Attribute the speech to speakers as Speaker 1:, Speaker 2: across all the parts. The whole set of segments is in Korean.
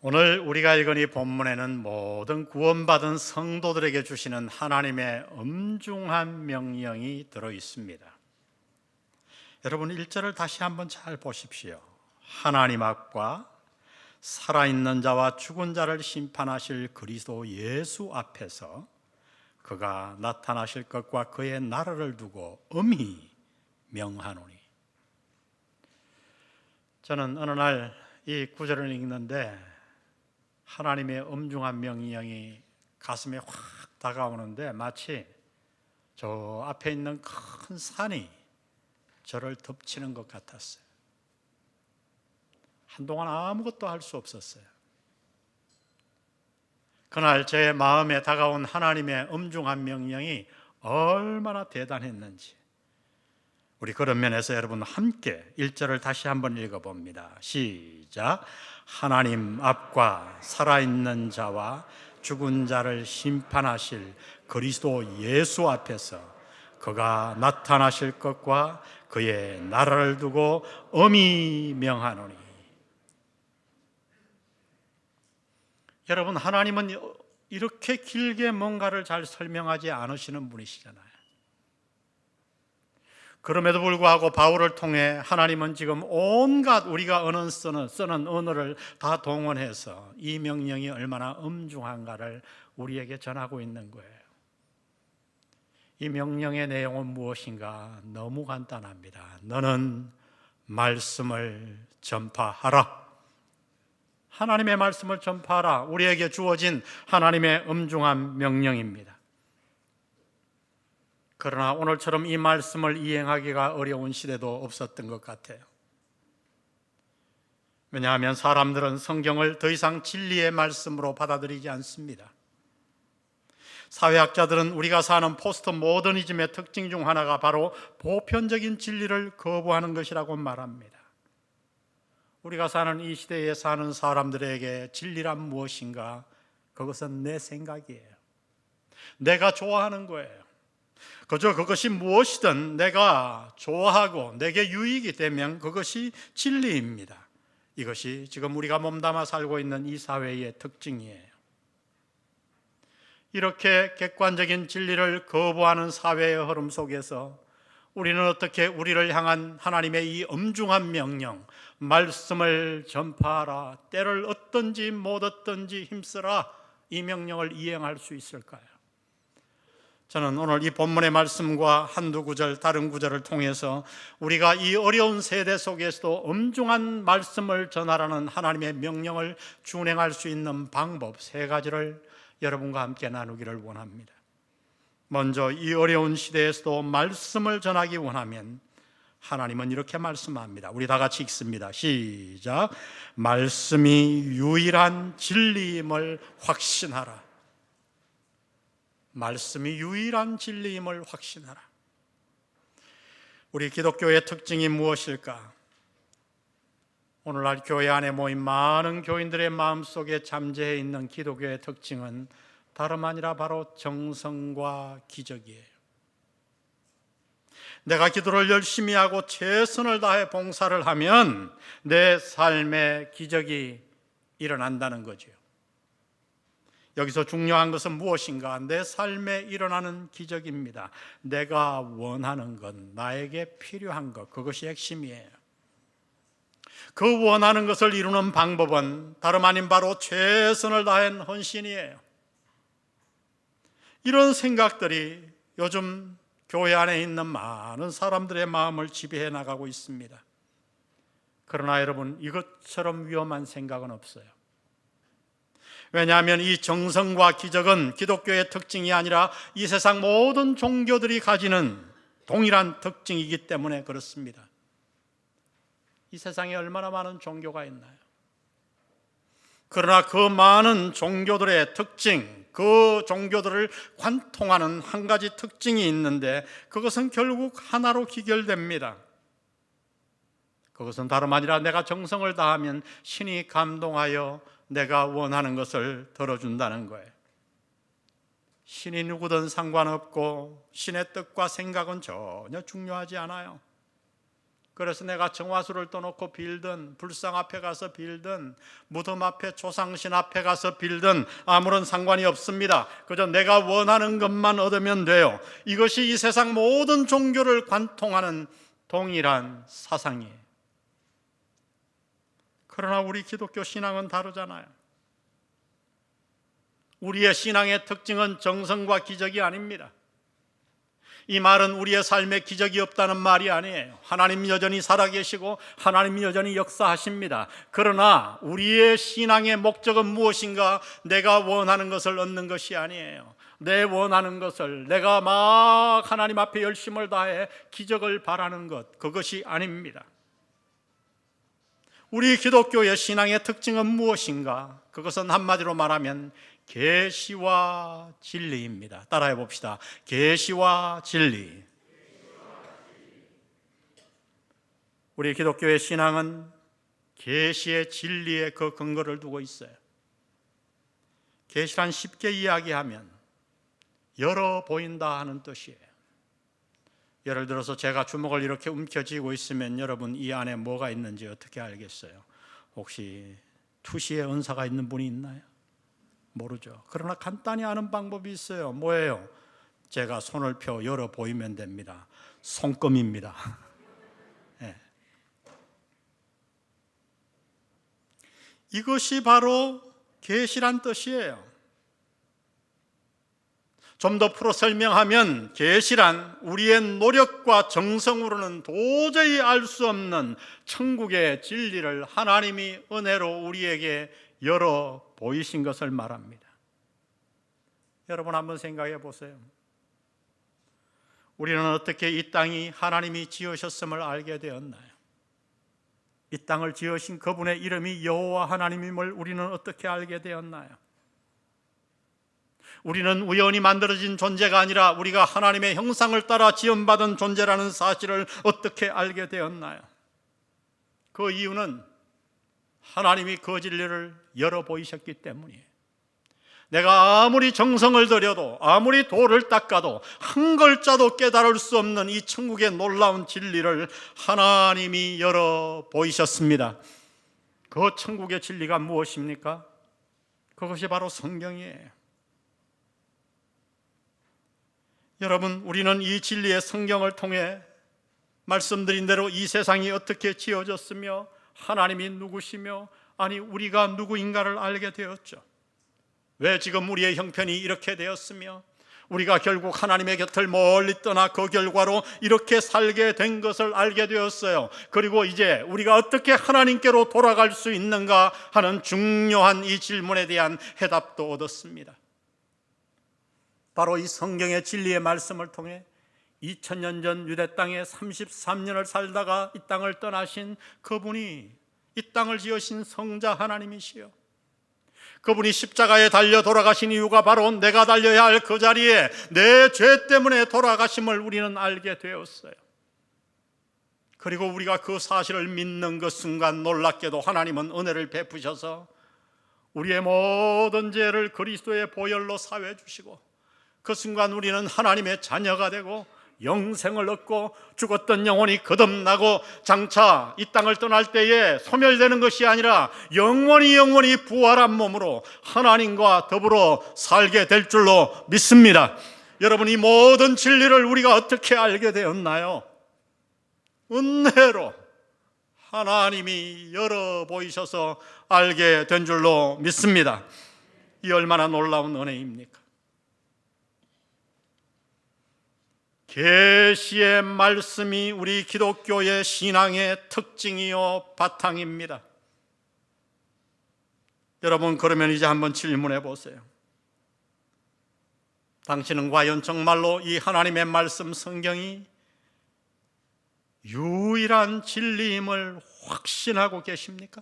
Speaker 1: 오늘 우리가 읽은 이 본문에는 모든 구원받은 성도들에게 주시는 하나님의 엄중한 명령이 들어 있습니다. 여러분 1절을 다시 한번 잘 보십시오. 하나님 앞과 살아있는 자와 죽은 자를 심판하실 그리스도 예수 앞에서 그가 나타나실 것과 그의 나라를 두고 엄히 명하노니. 저는 어느 날 이 구절을 읽는데 하나님의 엄중한 명령이 가슴에 확 다가오는데 마치 저 앞에 있는 큰 산이 저를 덮치는 것 같았어요. 한동안 아무것도 할 수 없었어요. 그날 제 마음에 다가온 하나님의 엄중한 명령이 얼마나 대단했는지 우리 그런 면에서 여러분 함께 1절을 다시 한번 읽어봅니다. 시작. 하나님 앞과 살아있는 자와 죽은 자를 심판하실 그리스도 예수 앞에서 그가 나타나실 것과 그의 나라를 두고 엄히 명하노니. 여러분, 하나님은 이렇게 길게 뭔가를 잘 설명하지 않으시는 분이시잖아요. 그럼에도 불구하고 바울을 통해 하나님은 지금 온갖 우리가 쓰는 언어를 다 동원해서 이 명령이 얼마나 엄중한가를 우리에게 전하고 있는 거예요. 이 명령의 내용은 무엇인가? 너무 간단합니다. 너는 말씀을 전파하라. 하나님의 말씀을 전파하라. 우리에게 주어진 하나님의 엄중한 명령입니다. 그러나 오늘처럼 이 말씀을 이행하기가 어려운 시대도 없었던 것 같아요. 왜냐하면 사람들은 성경을 더 이상 진리의 말씀으로 받아들이지 않습니다. 사회학자들은 우리가 사는 포스트 모더니즘의 특징 중 하나가 바로 보편적인 진리를 거부하는 것이라고 말합니다. 우리가 사는 이 시대에 사는 사람들에게 진리란 무엇인가? 그것은 내 생각이에요. 내가 좋아하는 거예요. 그저 그것이 무엇이든 내가 좋아하고 내게 유익이 되면 그것이 진리입니다. 이것이 지금 우리가 몸담아 살고 있는 이 사회의 특징이에요. 이렇게 객관적인 진리를 거부하는 사회의 흐름 속에서 우리는 어떻게 우리를 향한 하나님의 이 엄중한 명령, 말씀을 전파하라, 때를 얻든지 못 얻든지 힘쓰라, 이 명령을 이행할 수 있을까요? 저는 오늘 이 본문의 말씀과 한두 구절, 다른 구절을 통해서 우리가 이 어려운 세대 속에서도 엄중한 말씀을 전하라는 하나님의 명령을 준행할 수 있는 방법 세 가지를 여러분과 함께 나누기를 원합니다. 먼저 이 어려운 시대에서도 말씀을 전하기 원하면 하나님은 이렇게 말씀합니다. 우리 다 같이 읽습니다. 시작. 말씀이 유일한 진리임을 확신하라. 말씀이 유일한 진리임을 확신하라. 우리 기독교의 특징이 무엇일까? 오늘날 교회 안에 모인 많은 교인들의 마음속에 잠재해 있는 기독교의 특징은 다름 아니라 바로 정성과 기적이에요. 내가 기도를 열심히 하고 최선을 다해 봉사를 하면 내 삶에 기적이 일어난다는 거죠. 여기서 중요한 것은 무엇인가? 내 삶에 일어나는 기적입니다. 내가 원하는 것, 나에게 필요한 것, 그것이 핵심이에요. 그 원하는 것을 이루는 방법은 다름 아닌 바로 최선을 다한 헌신이에요. 이런 생각들이 요즘 교회 안에 있는 많은 사람들의 마음을 지배해 나가고 있습니다. 그러나 여러분, 이것처럼 위험한 생각은 없어요. 왜냐하면 이 정성과 기적은 기독교의 특징이 아니라 이 세상 모든 종교들이 가지는 동일한 특징이기 때문에 그렇습니다. 이 세상에 얼마나 많은 종교가 있나요? 그러나 그 많은 종교들의 특징, 그 종교들을 관통하는 한 가지 특징이 있는데 그것은 결국 하나로 귀결됩니다. 그것은 다름 아니라 내가 정성을 다하면 신이 감동하여 내가 원하는 것을 들어준다는 거예요. 신이 누구든 상관없고 신의 뜻과 생각은 전혀 중요하지 않아요. 그래서 내가 정화수를 떠놓고 빌든 불상 앞에 가서 빌든 무덤 앞에 조상신 앞에 가서 빌든 아무런 상관이 없습니다. 그저 내가 원하는 것만 얻으면 돼요. 이것이 이 세상 모든 종교를 관통하는 동일한 사상이에요. 그러나 우리 기독교 신앙은 다르잖아요. 우리의 신앙의 특징은 정성과 기적이 아닙니다. 이 말은 우리의 삶에 기적이 없다는 말이 아니에요. 하나님 여전히 살아계시고 하나님 여전히 역사하십니다. 그러나 우리의 신앙의 목적은 무엇인가? 내가 원하는 것을 얻는 것이 아니에요. 내 원하는 것을 내가 막 하나님 앞에 열심을 다해 기적을 바라는 것, 그것이 아닙니다. 우리 기독교의 신앙의 특징은 무엇인가? 그것은 한마디로 말하면 계시와 진리입니다. 따라해 봅시다. 계시와 진리. 우리 기독교의 신앙은 계시의 진리에 그 근거를 두고 있어요. 계시란 쉽게 이야기하면 열어 보인다 하는 뜻이에요. 예를 들어서 제가 주먹을 이렇게 움켜쥐고 있으면 여러분 이 안에 뭐가 있는지 어떻게 알겠어요? 혹시 투시의 은사가 있는 분이 있나요? 모르죠. 그러나 간단히 아는 방법이 있어요. 뭐예요? 제가 손을 펴 열어 보이면 됩니다. 손금입니다. 네. 이것이 바로 계시란 뜻이에요. 좀 더 풀어 설명하면 계시란 우리의 노력과 정성으로는 도저히 알 수 없는 천국의 진리를 하나님이 은혜로 우리에게 열어 보이신 것을 말합니다. 여러분 한번 생각해 보세요. 우리는 어떻게 이 땅이 하나님이 지으셨음을 알게 되었나요? 이 땅을 지으신 그분의 이름이 여호와 하나님임을 우리는 어떻게 알게 되었나요? 우리는 우연히 만들어진 존재가 아니라 우리가 하나님의 형상을 따라 지음받은 존재라는 사실을 어떻게 알게 되었나요? 그 이유는 하나님이 그 진리를 열어 보이셨기 때문이에요. 내가 아무리 정성을 들여도 아무리 돌을 닦아도 한 글자도 깨달을 수 없는 이 천국의 놀라운 진리를 하나님이 열어 보이셨습니다. 그 천국의 진리가 무엇입니까? 그것이 바로 성경이에요. 여러분, 우리는 이 진리의 성경을 통해 말씀드린 대로 이 세상이 어떻게 지어졌으며 하나님이 누구시며 아니 우리가 누구인가를 알게 되었죠. 왜 지금 우리의 형편이 이렇게 되었으며 우리가 결국 하나님의 곁을 멀리 떠나 그 결과로 이렇게 살게 된 것을 알게 되었어요. 그리고 이제 우리가 어떻게 하나님께로 돌아갈 수 있는가 하는 중요한 이 질문에 대한 해답도 얻었습니다. 바로 이 성경의 진리의 말씀을 통해 2000년 전 유대 땅에 33년을 살다가 이 땅을 떠나신 그분이 이 땅을 지으신 성자 하나님이시요, 그분이 십자가에 달려 돌아가신 이유가 바로 내가 달려야 할 그 자리에 내 죄 때문에 돌아가심을 우리는 알게 되었어요. 그리고 우리가 그 사실을 믿는 그 순간 놀랍게도 하나님은 은혜를 베푸셔서 우리의 모든 죄를 그리스도의 보혈로 사해 주시고 그 순간 우리는 하나님의 자녀가 되고 영생을 얻고 죽었던 영혼이 거듭나고 장차 이 땅을 떠날 때에 소멸되는 것이 아니라 영원히 부활한 몸으로 하나님과 더불어 살게 될 줄로 믿습니다. 여러분, 이 모든 진리를 우리가 어떻게 알게 되었나요? 은혜로 하나님이 열어 보이셔서 알게 된 줄로 믿습니다. 이 얼마나 놀라운 은혜입니까? 계시의 말씀이 우리 기독교의 신앙의 특징이요 바탕입니다. 여러분, 그러면 이제 한번 질문해 보세요. 당신은 과연 정말로 이 하나님의 말씀 성경이 유일한 진리임을 확신하고 계십니까?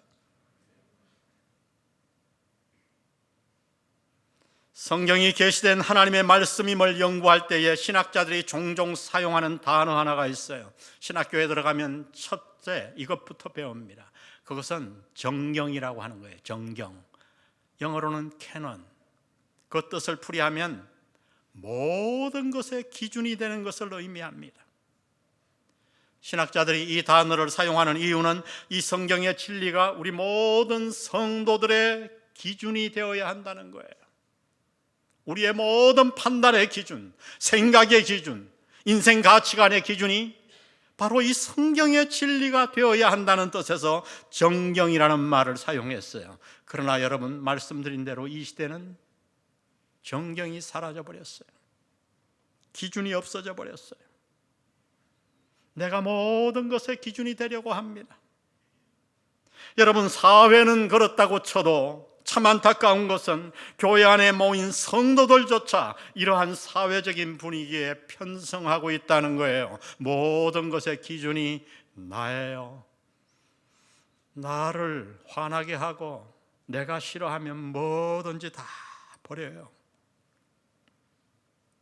Speaker 1: 성경이 계시된 하나님의 말씀임을 연구할 때에 신학자들이 종종 사용하는 단어 하나가 있어요. 신학교에 들어가면 첫째 이것부터 배웁니다. 그것은 정경이라고 하는 거예요. 정경. 영어로는 캐논. 그 뜻을 풀이하면 모든 것의 기준이 되는 것을 의미합니다. 신학자들이 이 단어를 사용하는 이유는 이 성경의 진리가 우리 모든 성도들의 기준이 되어야 한다는 거예요. 우리의 모든 판단의 기준, 생각의 기준, 인생 가치관의 기준이 바로 이 성경의 진리가 되어야 한다는 뜻에서 정경이라는 말을 사용했어요. 그러나 여러분, 말씀드린 대로 이 시대는 정경이 사라져 버렸어요. 기준이 없어져 버렸어요. 내가 모든 것의 기준이 되려고 합니다. 여러분, 사회는 그렇다고 쳐도 참 안타까운 것은 교회 안에 모인 성도들조차 이러한 사회적인 분위기에 편성하고 있다는 거예요. 모든 것의 기준이 나예요. 나를 화나게 하고 내가 싫어하면 뭐든지 다 버려요.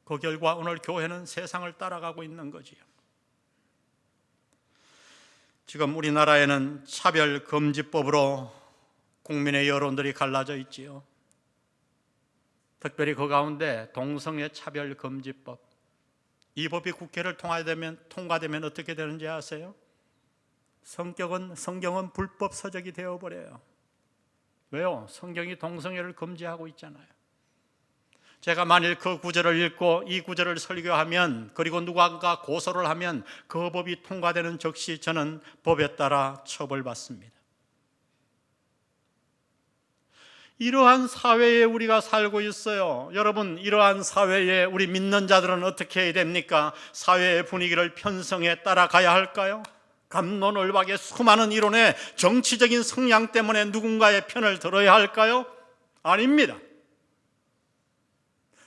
Speaker 1: 그 결과 오늘 교회는 세상을 따라가고 있는 거지요. 지금 우리나라에는 차별금지법으로 국민의 여론들이 갈라져 있지요. 특별히 그 가운데 동성애 차별금지법, 이 법이 국회를 통과되면 어떻게 되는지 아세요? 성경은 불법 서적이 되어버려요. 왜요? 성경이 동성애를 금지하고 있잖아요. 제가 만일 그 구절을 읽고 이 구절을 설교하면, 그리고 누군가 고소를 하면 그 법이 통과되는 즉시 저는 법에 따라 처벌받습니다. 이러한 사회에 우리가 살고 있어요. 여러분, 이러한 사회에 우리 믿는 자들은 어떻게 해야 됩니까? 사회의 분위기를 편성해 따라가야 할까요? 갑론을박의 수많은 이론의 정치적인 성향 때문에 누군가의 편을 들어야 할까요? 아닙니다.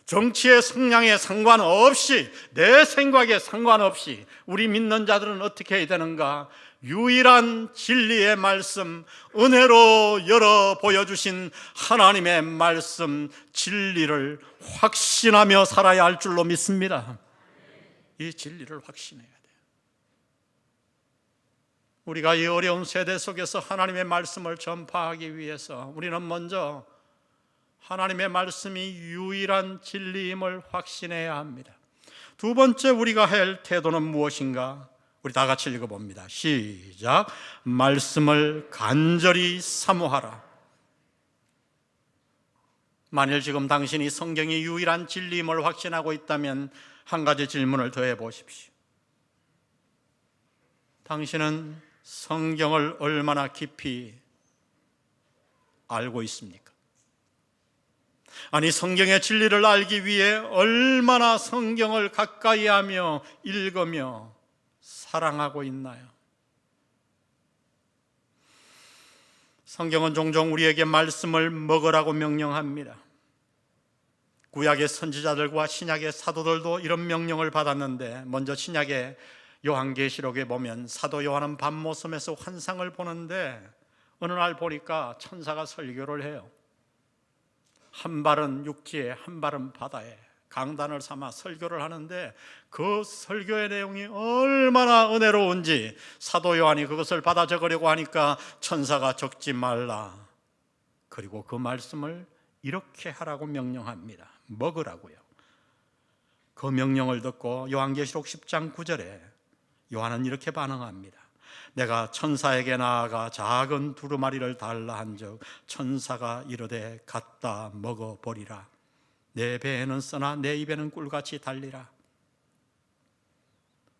Speaker 1: 정치의 성향에 상관없이, 내 생각에 상관없이 우리 믿는 자들은 어떻게 해야 되는가? 유일한 진리의 말씀, 은혜로 열어 보여주신 하나님의 말씀, 진리를 확신하며 살아야 할 줄로 믿습니다. 이 진리를 확신해야 돼요. 우리가 이 어려운 세대 속에서 하나님의 말씀을 전파하기 위해서 우리는 먼저 하나님의 말씀이 유일한 진리임을 확신해야 합니다. 두 번째 우리가 할 태도는 무엇인가? 우리 다 같이 읽어봅니다. 시작. 말씀을 간절히 사모하라. 만일 지금 당신이 성경이 유일한 진리임을 확신하고 있다면 한 가지 질문을 더 해보십시오. 당신은 성경을 얼마나 깊이 알고 있습니까? 아니, 성경의 진리를 알기 위해 얼마나 성경을 가까이 하며 읽으며 사랑하고 있나요? 성경은 종종 우리에게 말씀을 먹으라고 명령합니다. 구약의 선지자들과 신약의 사도들도 이런 명령을 받았는데, 먼저 신약의 요한계시록에 보면 사도 요한은 밤모섬에서 환상을 보는데 어느 날 보니까 천사가 설교를 해요. 한 발은 육지에 한 발은 바다에 강단을 삼아 설교를 하는데 그 설교의 내용이 얼마나 은혜로운지 사도 요한이 그것을 받아 적으려고 하니까 천사가 적지 말라, 그리고 그 말씀을 이렇게 하라고 명령합니다. 먹으라고요. 그 명령을 듣고 요한계시록 10장 9절에 요한은 이렇게 반응합니다. 내가 천사에게 나아가 작은 두루마리를 달라 한즉 천사가 이르되 갖다 먹어버리라. 내 배에는 써나 내 입에는 꿀같이 달리라.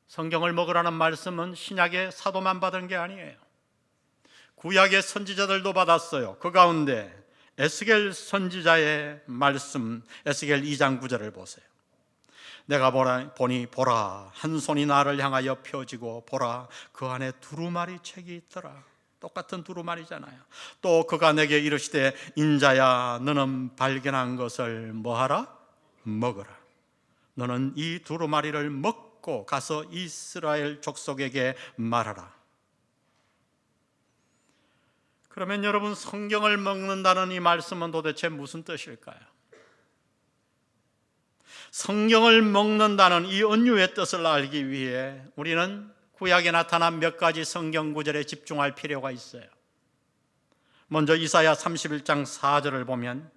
Speaker 1: 성경을 먹으라는 말씀은 신약의 사도만 받은 게 아니에요. 구약의 선지자들도 받았어요. 그 가운데 에스겔 선지자의 말씀, 에스겔 2장 9절을 보세요. 내가 보니 보라, 한 손이 나를 향하여 펴지고 보라, 그 안에 두루마리 책이 있더라. 똑같은 두루마리잖아요. 또 그가 내게 이르시되 인자야, 너는 발견한 것을 뭐하라? 먹으라. 너는 이 두루마리를 먹고 가서 이스라엘 족속에게 말하라. 그러면 여러분, 성경을 먹는다는 이 말씀은 도대체 무슨 뜻일까요? 성경을 먹는다는 이 은유의 뜻을 알기 위해 우리는 구약에 나타난 몇 가지 성경 구절에 집중할 필요가 있어요. 먼저 이사야 31장 4절을 보면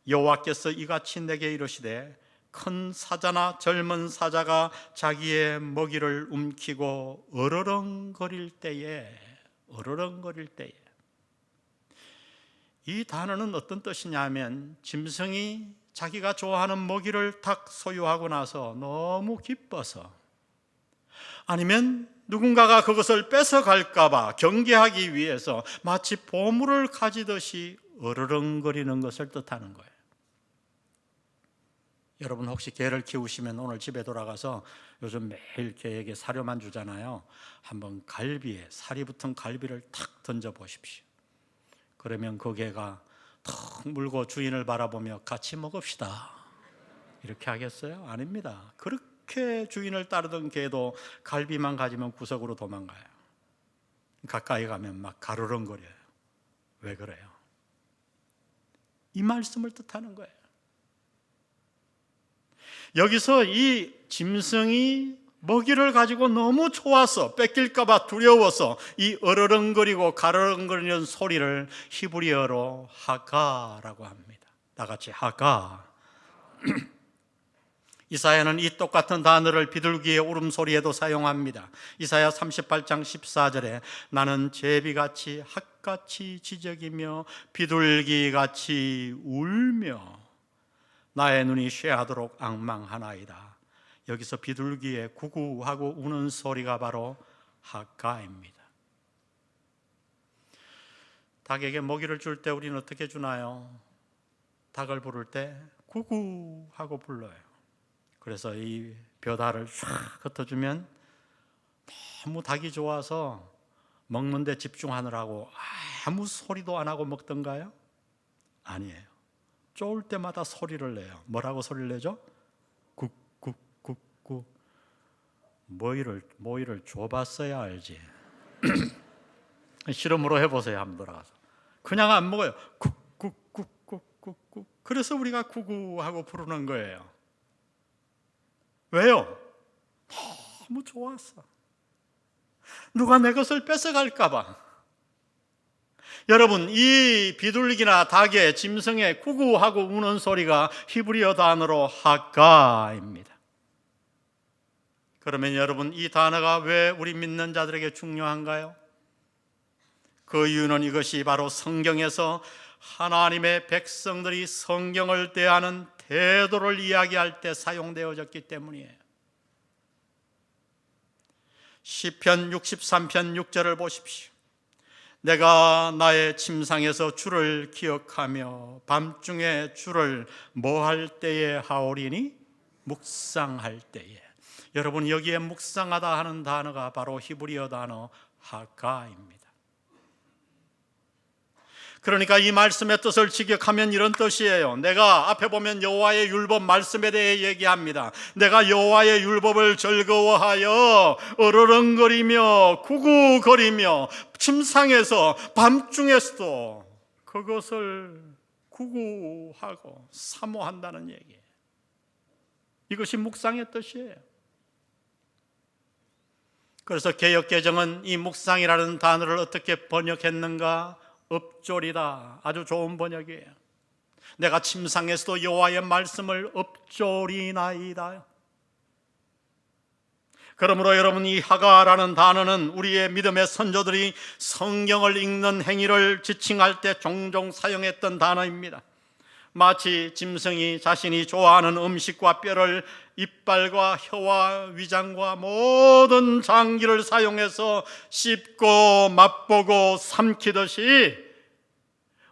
Speaker 1: 여호와께서 이같이 내게 이르시되 큰 사자나 젊은 사자가 자기의 먹이를 움키고 어르렁거릴 때에 이 단어는 어떤 뜻이냐면 짐승이 자기가 좋아하는 먹이를 딱 소유하고 나서 너무 기뻐서 아니면 누군가가 그것을 뺏어갈까 봐 경계하기 위해서 마치 보물을 가지듯이 어르렁거리는 것을 뜻하는 거예요. 여러분 혹시 개를 키우시면 오늘 집에 돌아가서 요즘 매일 개에게 사료만 주잖아요. 한번 갈비에 살이 붙은 갈비를 탁 던져 보십시오. 그러면 그 개가 턱 물고 주인을 바라보며 같이 먹읍시다 이렇게 하겠어요? 아닙니다. 그렇게 주인을 따르던 개도 갈비만 가지면 구석으로 도망가요. 가까이 가면 막 가르렁거려요. 왜 그래요? 이 말씀을 뜻하는 거예요. 여기서 이 짐승이 먹이를 가지고 너무 좋아서 뺏길까 봐 두려워서 이 어르렁거리고 가르렁거리는 소리를 히브리어로 하가라고 합니다. 다 같이 하가. 이사야는 이 똑같은 단어를 비둘기의 울음소리에도 사용합니다. 이사야 38장 14절에 나는 제비같이 핫같이 지저귀며 비둘기같이 울며 나의 눈이 쇠하도록 앙망하나이다. 여기서 비둘기의 구구하고 우는 소리가 바로 하가입니다. 닭에게 먹이를 줄 때 우리는 어떻게 주나요? 닭을 부를 때 구구하고 불러요. 그래서 이 벼다를 쫙 흩어주면 너무 닭이 좋아서 먹는 데 집중하느라고 아무 소리도 안 하고 먹던가요? 아니에요. 쪼을 때마다 소리를 내요. 뭐라고 소리를 내죠? 꾹꾹꾹꾹. 모이를 줘봤어야 알지. 실험으로 해보세요. 한번 돌아가서. 그냥 안 먹어요. 꾹꾹꾹꾹꾹꾹. 그래서 우리가 구구하고 부르는 거예요. 왜요? 너무 좋았어. 누가 내 것을 뺏어갈까 봐. 여러분, 이 비둘기나 닭의 짐승의 구구하고 우는 소리가 히브리어 단어로 하가입니다. 그러면 여러분, 이 단어가 왜 우리 믿는 자들에게 중요한가요? 그 이유는 이것이 바로 성경에서 하나님의 백성들이 성경을 대하는 태도를 이야기할 때 사용되어졌기 때문이에요. 시편 63편 6절을 보십시오. 내가 나의 침상에서 주를 기억하며 밤중에 주를 뭐할 때에 하오리니? 묵상할 때에. 여러분, 여기에 묵상하다 하는 단어가 바로 히브리어 단어 하가입니다. 그러니까 이 말씀의 뜻을 직역하면 이런 뜻이에요. 내가 앞에 보면 여호와의 율법 말씀에 대해 얘기합니다. 내가 여호와의 율법을 즐거워하여 어르렁거리며 구구거리며 침상에서 밤중에서도 그것을 구구하고 사모한다는 얘기예요. 이것이 묵상의 뜻이에요. 그래서 개역개정은 이 묵상이라는 단어를 어떻게 번역했는가? 읊조리다. 아주 좋은 번역이에요. 내가 침상에서도 여호와의 말씀을 읊조리나이다. 그러므로 여러분, 이 하가라는 단어는 우리의 믿음의 선조들이 성경을 읽는 행위를 지칭할 때 종종 사용했던 단어입니다. 마치 짐승이 자신이 좋아하는 음식과 뼈를 이빨과 혀와 위장과 모든 장기를 사용해서 씹고 맛보고 삼키듯이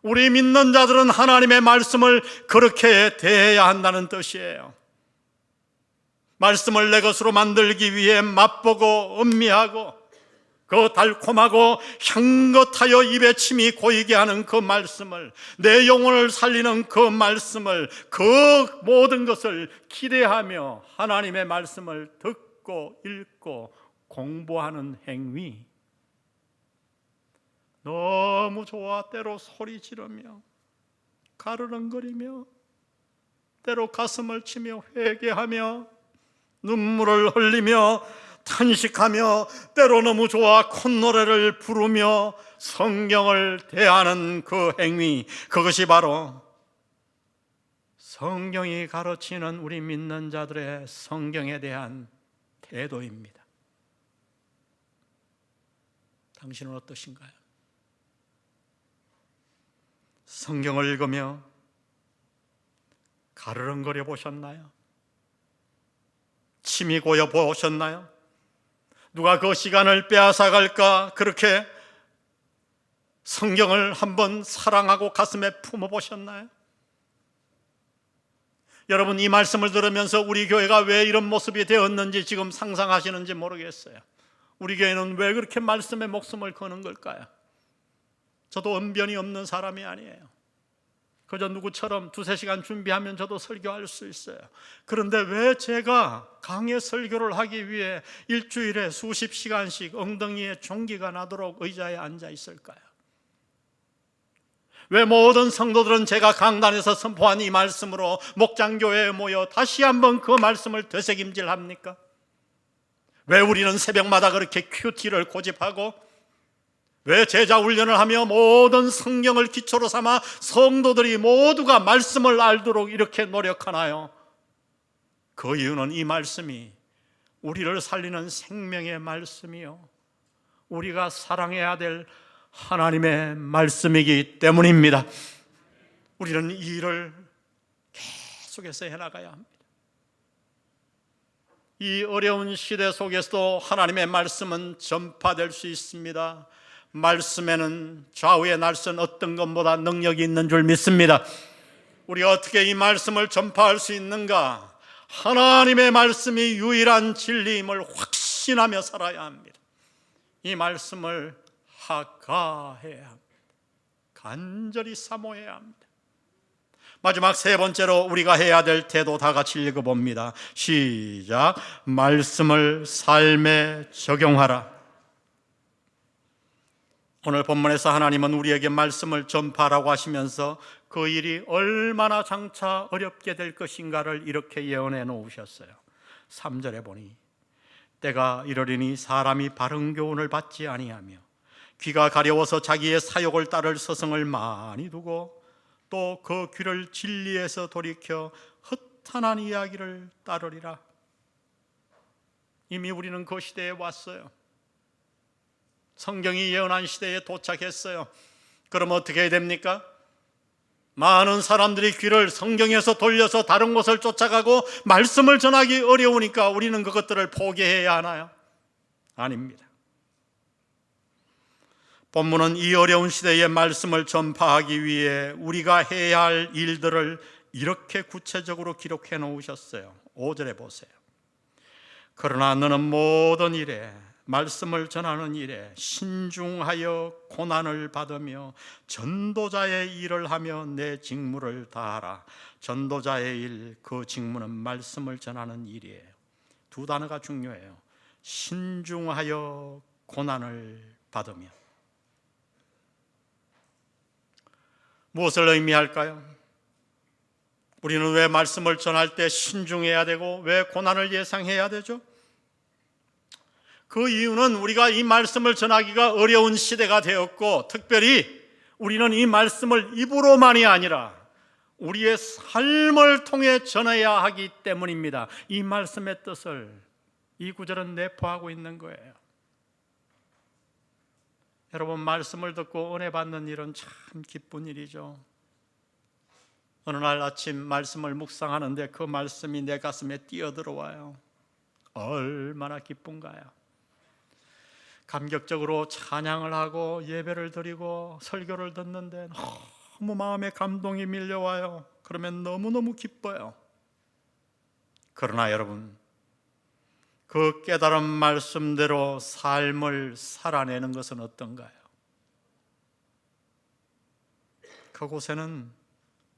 Speaker 1: 우리 믿는 자들은 하나님의 말씀을 그렇게 대해야 한다는 뜻이에요. 말씀을 내 것으로 만들기 위해 맛보고 음미하고 그 달콤하고 향긋하여 입에 침이 고이게 하는 그 말씀을, 내 영혼을 살리는 그 말씀을, 그 모든 것을 기대하며 하나님의 말씀을 듣고 읽고 공부하는 행위, 너무 좋아. 때로 소리 지르며 가르렁거리며 때로 가슴을 치며 회개하며 눈물을 흘리며 탄식하며 때로 너무 좋아 콧노래를 부르며 성경을 대하는 그 행위, 그것이 바로 성경이 가르치는 우리 믿는 자들의 성경에 대한 태도입니다. 당신은 어떠신가요? 성경을 읽으며 가르렁거려 보셨나요? 침이 고여 보셨나요? 누가 그 시간을 빼앗아갈까 그렇게 성경을 한번 사랑하고 가슴에 품어보셨나요? 여러분, 이 말씀을 들으면서 우리 교회가 왜 이런 모습이 되었는지 지금 상상하시는지 모르겠어요. 우리 교회는 왜 그렇게 말씀에 목숨을 거는 걸까요? 저도 언변이 없는 사람이 아니에요. 그저 누구처럼 2-3시간 준비하면 저도 설교할 수 있어요. 그런데 왜 제가 강의 설교를 하기 위해 일주일에 수십 시간씩 엉덩이에 종기가 나도록 의자에 앉아 있을까요? 왜 모든 성도들은 제가 강단에서 선포한 이 말씀으로 목장교회에 모여 다시 한번 그 말씀을 되새김질합니까? 왜 우리는 새벽마다 그렇게 큐티를 고집하고, 왜 제자 훈련을 하며 모든 성경을 기초로 삼아 성도들이 모두가 말씀을 알도록 이렇게 노력하나요? 그 이유는 이 말씀이 우리를 살리는 생명의 말씀이요, 우리가 사랑해야 될 하나님의 말씀이기 때문입니다. 우리는 이 일을 계속해서 해나가야 합니다. 이 어려운 시대 속에서도 하나님의 말씀은 전파될 수 있습니다. 말씀에는 좌우의 날선 어떤 것보다 능력이 있는 줄 믿습니다. 우리가 어떻게 이 말씀을 전파할 수 있는가? 하나님의 말씀이 유일한 진리임을 확신하며 살아야 합니다. 이 말씀을 하가해야 합니다. 간절히 사모해야 합니다. 마지막 3번째로 우리가 해야 될 태도 다 같이 읽어봅니다. 시작. 말씀을 삶에 적용하라. 오늘 본문에서 하나님은 우리에게 말씀을 전파하라고 하시면서 그 일이 얼마나 장차 어렵게 될 것인가를 이렇게 예언해 놓으셨어요. 3절에 보니 때가 이르리니 사람이 바른 교훈을 받지 아니하며 귀가 가려워서 자기의 사욕을 따를 서성을 많이 두고 또 그 귀를 진리에서 돌이켜 허탄한 이야기를 따르리라. 이미 우리는 그 시대에 왔어요. 성경이 예언한 시대에 도착했어요. 그럼 어떻게 해야 됩니까? 많은 사람들이 귀를 성경에서 돌려서 다른 곳을 쫓아가고 말씀을 전하기 어려우니까 우리는 그것들을 포기해야 하나요? 아닙니다. 본문은 이 어려운 시대의 말씀을 전파하기 위해 우리가 해야 할 일들을 이렇게 구체적으로 기록해 놓으셨어요. 5절에 보세요. 그러나 너는 모든 일에, 말씀을 전하는 일에 신중하여 고난을 받으며 전도자의 일을 하며 내 직무를 다하라. 전도자의 일, 그 직무는 말씀을 전하는 일이에요. 2 단어가 중요해요. 신중하여 고난을 받으며. 무엇을 의미할까요? 우리는 왜 말씀을 전할 때 신중해야 되고 왜 고난을 예상해야 되죠? 그 이유는 우리가 이 말씀을 전하기가 어려운 시대가 되었고, 특별히 우리는 이 말씀을 입으로만이 아니라 우리의 삶을 통해 전해야 하기 때문입니다. 이 말씀의 뜻을 이 구절은 내포하고 있는 거예요. 여러분, 말씀을 듣고 은혜 받는 일은 참 기쁜 일이죠. 어느 날 아침 말씀을 묵상하는데 그 말씀이 내 가슴에 뛰어들어와요. 얼마나 기쁜가요? 감격적으로 찬양을 하고 예배를 드리고 설교를 듣는데 너무 마음에 감동이 밀려와요. 그러면 너무너무 기뻐요. 그러나 여러분, 그 깨달은 말씀대로 삶을 살아내는 것은 어떤가요? 그곳에는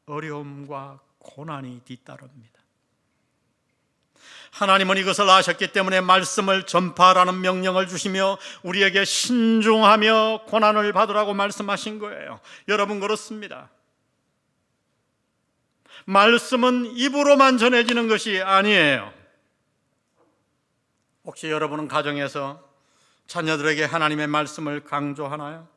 Speaker 1: 어려움과 고난이 뒤따릅니다. 하나님은 이것을 아셨기 때문에 말씀을 전파하라는 명령을 주시며 우리에게 신중하며 고난을 받으라고 말씀하신 거예요. 여러분, 그렇습니다. 말씀은 입으로만 전해지는 것이 아니에요. 혹시 여러분은 가정에서 자녀들에게 하나님의 말씀을 강조하나요?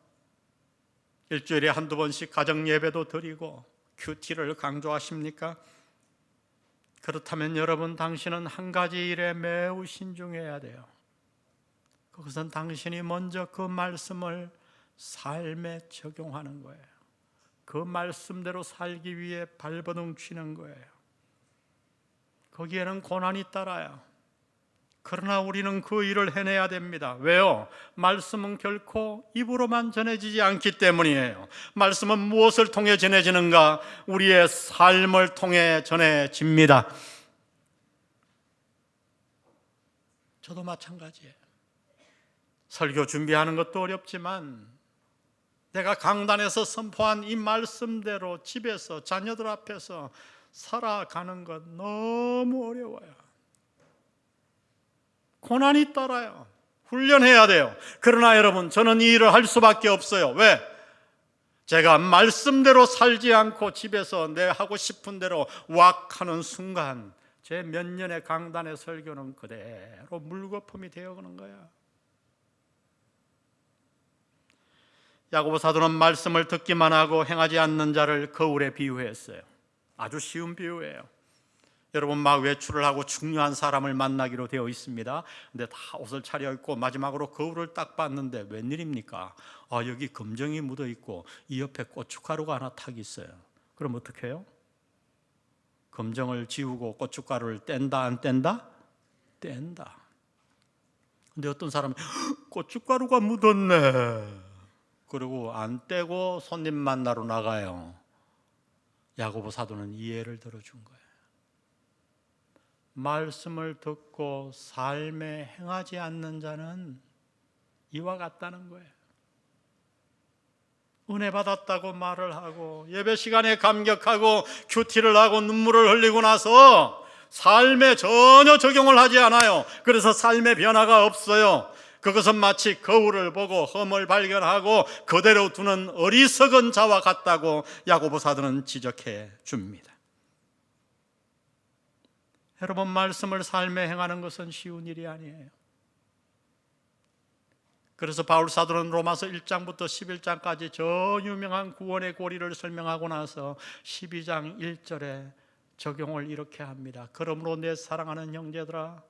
Speaker 1: 일주일에 1-2번씩 가정 예배도 드리고 큐티를 강조하십니까? 그렇다면 여러분, 당신은 한 가지 일에 매우 신중해야 돼요. 그것은 당신이 먼저 그 말씀을 삶에 적용하는 거예요. 그 말씀대로 살기 위해 발버둥 치는 거예요. 거기에는 고난이 따라요. 그러나 우리는 그 일을 해내야 됩니다. 왜요? 말씀은 결코 입으로만 전해지지 않기 때문이에요. 말씀은 무엇을 통해 전해지는가? 우리의 삶을 통해 전해집니다. 저도 마찬가지예요. 설교 준비하는 것도 어렵지만 내가 강단에서 선포한 이 말씀대로 집에서 자녀들 앞에서 살아가는 것 너무 어려워요. 고난이 따라요. 훈련해야 돼요. 그러나 여러분, 저는 이 일을 할 수밖에 없어요. 왜? 제가 말씀대로 살지 않고 집에서 내 하고 싶은 대로 왁 하는 순간 제 몇 년의 강단의 설교는 그대로 물거품이 되어가는 거야. 야고보 사도는 말씀을 듣기만 하고 행하지 않는 자를 거울에 비유했어요. 아주 쉬운 비유예요. 여러분, 막 외출을 하고 중요한 사람을 만나기로 되어 있습니다. 근데 다 옷을 차려입고 마지막으로 거울을 딱 봤는데 웬일입니까? 여기 검정이 묻어 있고 이 옆에 고춧가루가 하나 탁 있어요. 그럼 어떻게 해요? 검정을 지우고 고춧가루를 뗀다 안 뗀다? 뗀다. 근데 어떤 사람은 고춧가루가 묻었네. 그리고 안 떼고 손님 만나러 나가요. 야고보 사도는 이해를 들어준 거예요. 말씀을 듣고 삶에 행하지 않는 자는 이와 같다는 거예요. 은혜 받았다고 말을 하고 예배 시간에 감격하고 큐티를 하고 눈물을 흘리고 나서 삶에 전혀 적용을 하지 않아요. 그래서 삶의 변화가 없어요. 그것은 마치 거울을 보고 흠을 발견하고 그대로 두는 어리석은 자와 같다고 야고보 사도는 지적해 줍니다. 여러분, 말씀을 삶에 행하는 것은 쉬운 일이 아니에요. 그래서 바울 사도는 로마서 1장부터 11장까지 저 유명한 구원의 고리를 설명하고 나서 12장 1절에 적용을 이렇게 합니다. 그러므로 내 사랑하는 형제들아,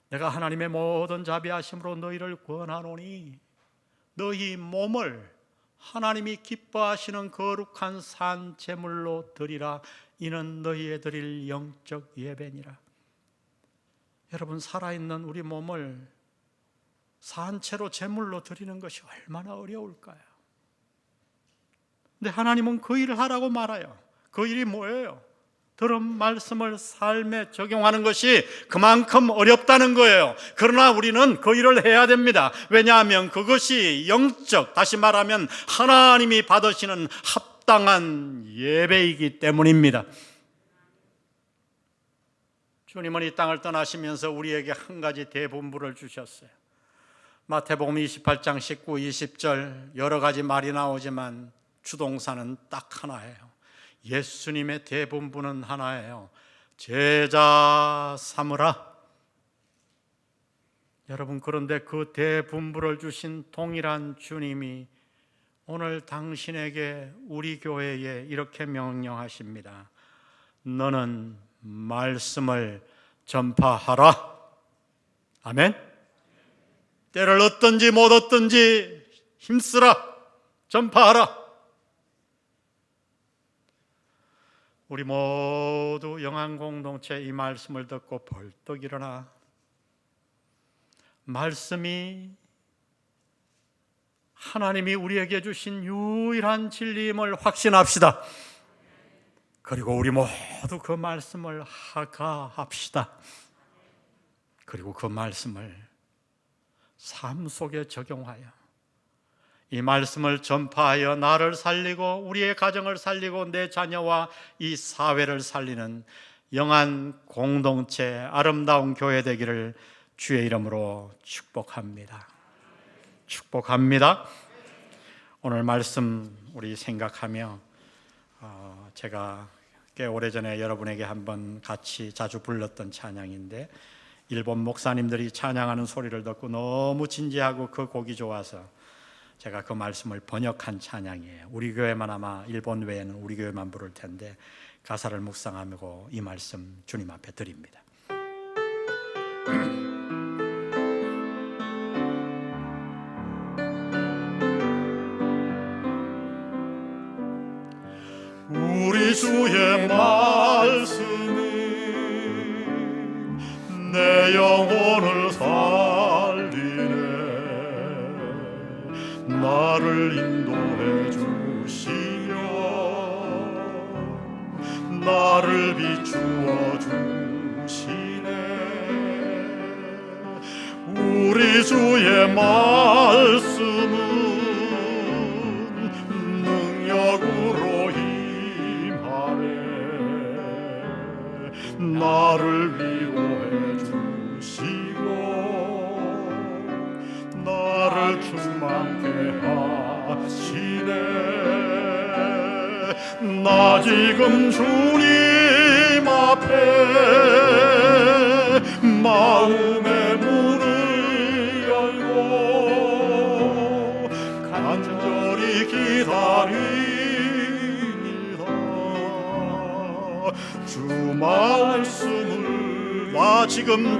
Speaker 1: 내가 하나님의 모든 자비하심으로 너희를 권하노니 너희 몸을 하나님이 기뻐하시는 거룩한 산 제물로 드리라. 이는 너희의 드릴 영적 예배니라. 여러분, 살아있는 우리 몸을 산채로 제물로 드리는 것이 얼마나 어려울까요? 근데 하나님은 그 일을 하라고 말해요. 그 일이 뭐예요? 들은 말씀을 삶에 적용하는 것이 그만큼 어렵다는 거예요. 그러나 우리는 그 일을 해야 됩니다. 왜냐하면 그것이 영적, 다시 말하면 하나님이 받으시는 합당한 예배이기 때문입니다. 주님은 이 땅을 떠나시면서 우리에게 한 가지 대분부를 주셨어요. 마태복음 28장 19, 20절 여러 가지 말이 나오지만 주동사는 딱 하나예요. 예수님의 대분부는 하나예요. 제자 삼으라. 여러분, 그런데 그 대분부를 주신 동일한 주님이 오늘 당신에게, 우리 교회에 이렇게 명령하십니다. 너는 말씀을 전파하라. 아멘. 때를 얻든지 못 얻든지 힘쓰라. 전파하라. 우리 모두 영안 공동체 이 말씀을 듣고 벌떡 일어나 말씀이 하나님이 우리에게 주신 유일한 진리임을 확신합시다. 그리고 우리 모두 그 말씀을 하가합시다. 그리고 그 말씀을 삶 속에 적용하여 이 말씀을 전파하여 나를 살리고 우리의 가정을 살리고 내 자녀와 이 사회를 살리는 영안 공동체, 아름다운 교회 되기를 주의 이름으로 축복합니다. 축복합니다. 오늘 말씀 우리 생각하며 제가 꽤 오래전에 여러분에게 한번 같이 자주 불렀던 찬양인데, 일본 목사님들이 찬양하는 소리를 듣고 너무 진지하고 그 곡이 좋아서 제가 그 말씀을 번역한 찬양이에요. 우리 교회만 아마 일본 외에는 우리 교회만 부를 텐데 가사를 묵상하고 이 말씀 주님 앞에 드립니다. 우리 주의 말씀은 내 영혼을 살리네. 나를 인도해 주시며 나를 비추어 주시네. 우리 주의 말씀은 능력으로 나를 위로해 주시고 나를 충만케 하시네. 나 지금 주님 앞에 마음의 문을 열고 간절히 기다립니다. 주 말씀을 나 지금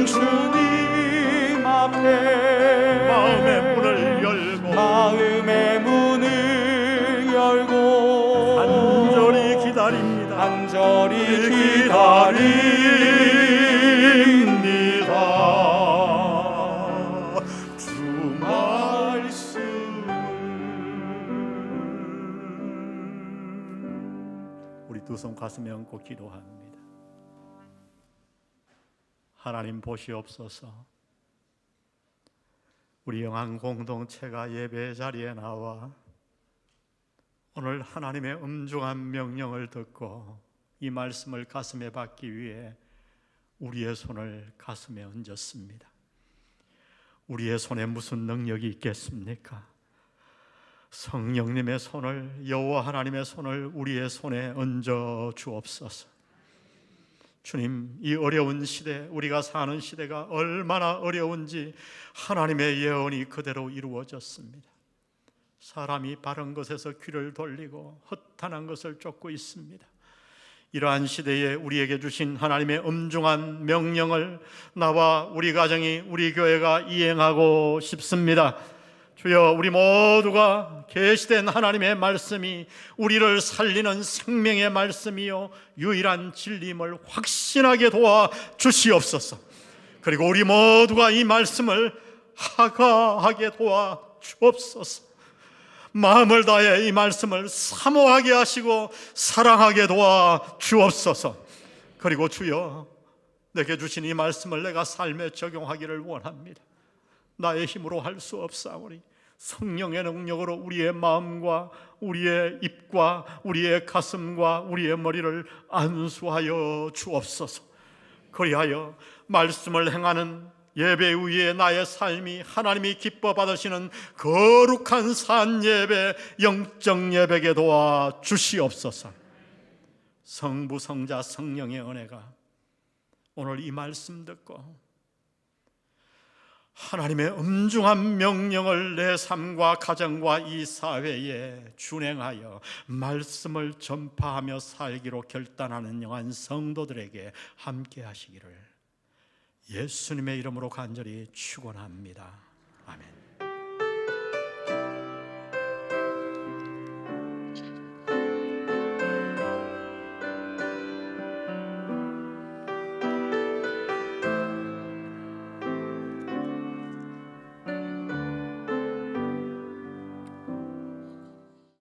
Speaker 1: 주님 앞에 마음의 문을 열고 간절히 기다립니다. 주 말씀. 우리 두 손 가슴에 얹고 기도합니다. 하나님 보시옵소서. 우리 영안 공동체가 예배 자리에 나와 오늘 하나님의 엄중한 명령을 듣고 이 말씀을 가슴에 받기 위해 우리의 손을 가슴에 얹었습니다. 우리의 손에 무슨 능력이 있겠습니까? 성령님의 손을, 여호와 하나님의 손을 우리의 손에 얹어 주옵소서. 주님, 이 어려운 시대, 우리가 사는 시대가 얼마나 어려운지 하나님의 예언이 그대로 이루어졌습니다. 사람이 바른 것에서 귀를 돌리고 허탄한 것을 쫓고 있습니다. 이러한 시대에 우리에게 주신 하나님의 엄중한 명령을 나와 우리 가정이, 우리 교회가 이행하고 싶습니다. 주여, 우리 모두가 계시된 하나님의 말씀이 우리를 살리는 생명의 말씀이요 유일한 진리임을 확신하게 도와 주시옵소서. 그리고 우리 모두가 이 말씀을 하가하게 도와 주옵소서. 마음을 다해 이 말씀을 사모하게 하시고 사랑하게 도와 주옵소서. 그리고 주여, 내게 주신 이 말씀을 내가 삶에 적용하기를 원합니다. 나의 힘으로 할 수 없사오니 성령의 능력으로 우리의 마음과 우리의 입과 우리의 가슴과 우리의 머리를 안수하여 주옵소서. 그리하여 말씀을 행하는 예배 위에 나의 삶이 하나님이 기뻐 받으시는 거룩한 산 예배, 영적 예배게 도와 주시옵소서. 성부, 성자, 성령의 은혜가 오늘 이 말씀 듣고 하나님의 엄중한 명령을 내 삶과 가정과 이 사회에 준행하여 말씀을 전파하며 살기로 결단하는 영한 성도들에게 함께 하시기를 예수님의 이름으로 간절히 축원합니다. 아멘.